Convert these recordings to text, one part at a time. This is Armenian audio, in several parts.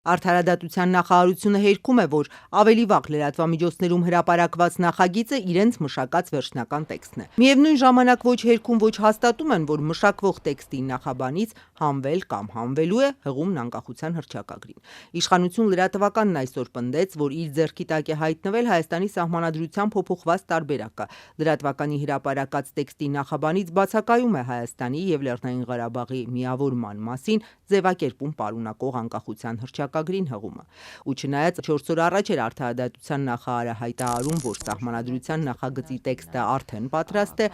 Արդարադատության նախարարությունը հերքում է, որ ավելի վաղ լրատվամիջոցներում հրապարակված նախագիծը իրենց մշակած վերջնական տեքստն է։ Միևնույն ժամանակ ոչ հերքում, ոչ հաստատում են, որ մշակվող տեքստի նախաբանից հանվել կամ հանվելու է հղումն անկախության հռչակագրին։ Իշխանություն լրատվականն այսօր պնդեց, որ իր ձեռքի տակ է հայտնվել Հայաստանի սահմանադրության փոփոխված տարբերակը։ Լրատվականի հրապարակած տեքստի նախաբանից բացակայում է Հայաստանի և Լեռնային Ղարաբաղի միավորման մասին ձևակերպում պարունակող անկախության հռչակագրին հղումը։ Ու չնայած 4 օր առաջ էր արդարադատության նախարարը հայտարարում, որ սահմանադրության նախագծի տեքստը արդեն պատրաստ է,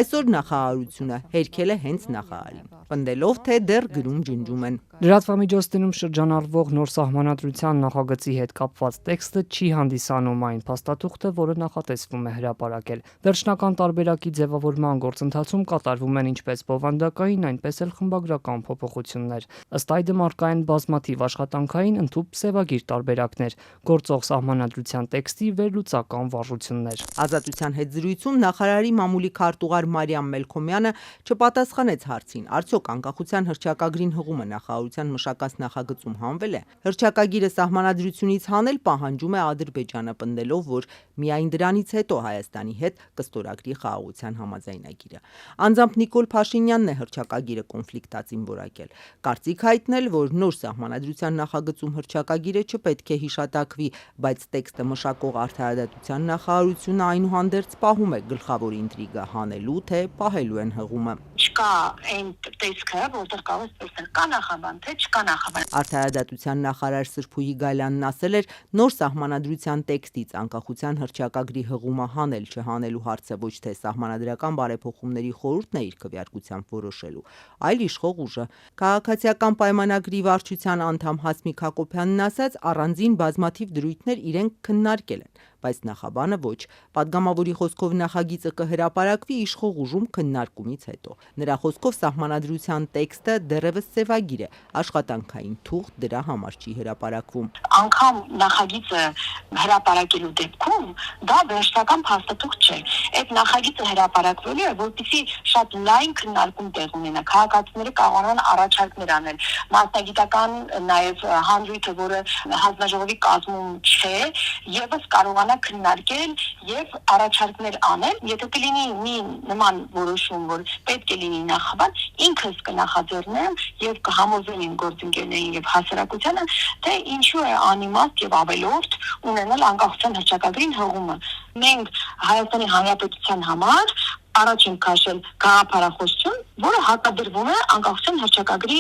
այսօր նախարարությունը հերքել է հենց նախարարին, պնդելով, թե դեռ գրում-ջնջում են։ Լրատվամիջոցներում շրջանառվող նոր սահմանադրության նախագծի հետ կապված տեքստը չի հանդիսանում այն փաստաթուղթը, որը նախատեսվում է հրապարակել։ Վերջնական տարբերակի ձևավորման գործընթացում կատարվում են ինչպես բովանդակային, այնպես էլ խմբագրական փոփոխություններ։ Ըստ այդմ առկա են բազմաթիվ աշխատանքային ընդհուպ սևագիր տարբերակներ, գործող սահմանադրության տեքստի վերլուծական վարժություններ։ Ազատության հետ զրույցում նախարարի մամուլի քարտուղար Մարիամ Մելքոմյանը չպատասխանեց հարցին, արդյոք անկախության հռչակագրին հղումը նախարարության մշակած նախագծում հանվել է։ Հռչակագիրը սահմանադրությունից հանել պահանջում է Ադրբեջանը, պնդելով, որ միայն դրանից հետո Հայաստանի հետ կստորագրի խաղաղության համաձայնագիրը։ Անձամբ Նիկոլ Փաշինյանն է հռչակագիրը կոնֆլիկտածին որակել, կարծիք հայտնել, որ նոր սահմանադրության նախագծում հռչակագիրը չպետք է հիշատակվի, բայց տեքստը մշակող արդարադատության նախարարությունը այնուհանդերձ պահում է գլխավոր ինտրիգը՝ հանելու թե պահելու են հղումը։ Չկա այն տեսքը, որտեղ կարող ես տեսնել կա նախաբան, թե չկա նախաբան։ Արդարադատության նախարար Սրփուհի Գալյանն ասել էր, նոր սահմանադրության տեքստից անկախության հռչակագրի հղումը հանել-չհանելու հարցը ոչ թե սահմանադրական բարեփոխումների խորհուրդն է իր քվեարկությամբ որոշելու, այլ իշխող ուժը։ Քաղաքացիական պայմանագրի վարչության անդամ Հասմիկ Հակոբյանն ասաց, առանձին բազմաթիվ դրույթներ իրենք քննարկել են, բայց նախաբանը ոչ։ Պատգամավորի խոսքով նախագիծը կհրապարակվի իշխող ուժում քննարկումից հետո։ Նրա խոսքով սահմանադրության տեքստը դեռևս սևագիր է, աշխատանքային թուղթ դրա համար չի հրապարակվում։ Անգամ նախագիծը հրապարակելու դեպքում դա վերջնական փաստաթուղթ չէ։ Այդ նախագիծը հրապարակվելու է, որպեսզի շատ լայն քննարկում տեղ ունենա։ Քաղաքացիները կարողանան առաջարկներ անել։ Մասնագիտական նաև հանրույթը, որը հանձնաժողովի կազմում չէ, եւս կարողանա քննարկել եւ առաջարկներ անել։ Եթե կլինի մի նման որոշում, որ պետք է լինի նախաբան, ինքս կնախաձեռնեմ եւ կհամոզեմ իմ գործընկերներին եւ հասարակությանը, թե ինչու է անիմաստ եւ ավելորդ ունենալ անկախության հռչակագրին հղումը։ Մենք Հայաստանի Հանրապետության համար առաջ ենք քաշել գաղափարախոսություն, որը հակադրվում է անկախության հռչակագրի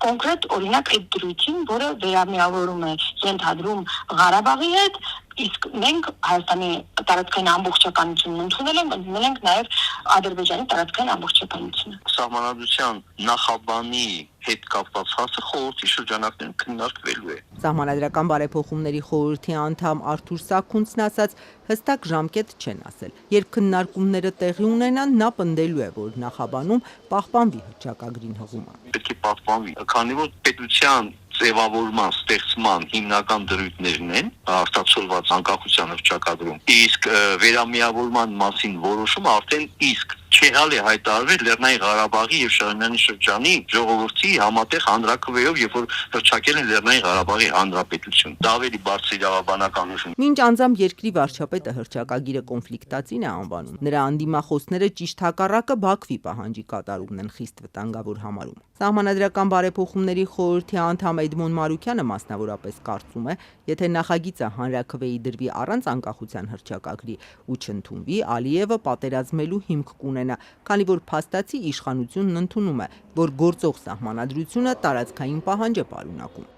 կոնկրետ օրինակ այդ դրույթին, որը վերամիավորում է ենթադրում Ղարաբաղի հետ, իսկ մենք Հայաստանի տարածքային ամբողջականությունն ընդունել ենք նաև Ադրբեջանի տարածքային ամբողջականությունը։ Սահմանադրության նախաբանի հետ կապված հարցը խորհրդի շրջանակներում քննարկվելու է։ Սահմանադրական բարեփոխումների խորհրդի անդամ Արթուր Սաքունցն ասաց, հստակ ժամկետ չեն ասել։ Երբ քննարկումները տեղի ունենան, նա պնդելու է, որ նախաբանում պահպանվի հռչակագրին հղումը։ Պետք է պահպանվի, քանի որ պետության ձևավորման, ստեղծման հիմնական դրույթներն են արտացոլված անկախության հռչակագրում, իսկ վերամիավորման մասին որոշումը արդեն իսկ չեղալ է հայտարարվել Լեռնային Ղարաբաղի եւ Շահումյանի շրջանի ժողովրդի համատեղ հանրաքվեով, երբ որ հռչակել են Լեռնային Ղարաբաղի Հանրապետություն։ Դա ավելի բարձր իրավաբանական ուժ է։ Մինչ անձամբ երկրի վարչապետը հռչակագիրը կոնֆլիկտածին է անվանում, նրա անդիմախոսները ճիշտ հակառակը Բաքվի պահանջի կատարումն են խիստ վտանգավոր համարում։ Սահմանադրական բարեփոխումների խորհրդի անդամ Էդմոն Մարուկյանը մասնավորապես կարծում է, եթե նախագիծը հանրաքվեի դրվի առանց անկախության հռչակագրի ու չընդունվի, Ալիևը պատերազմելու հիմք կունենա, քանի որ փաստացի իշխանությունն ընդունում է, որ գործող սահմանադրությունը տարածքային պահանջ է պարունակում։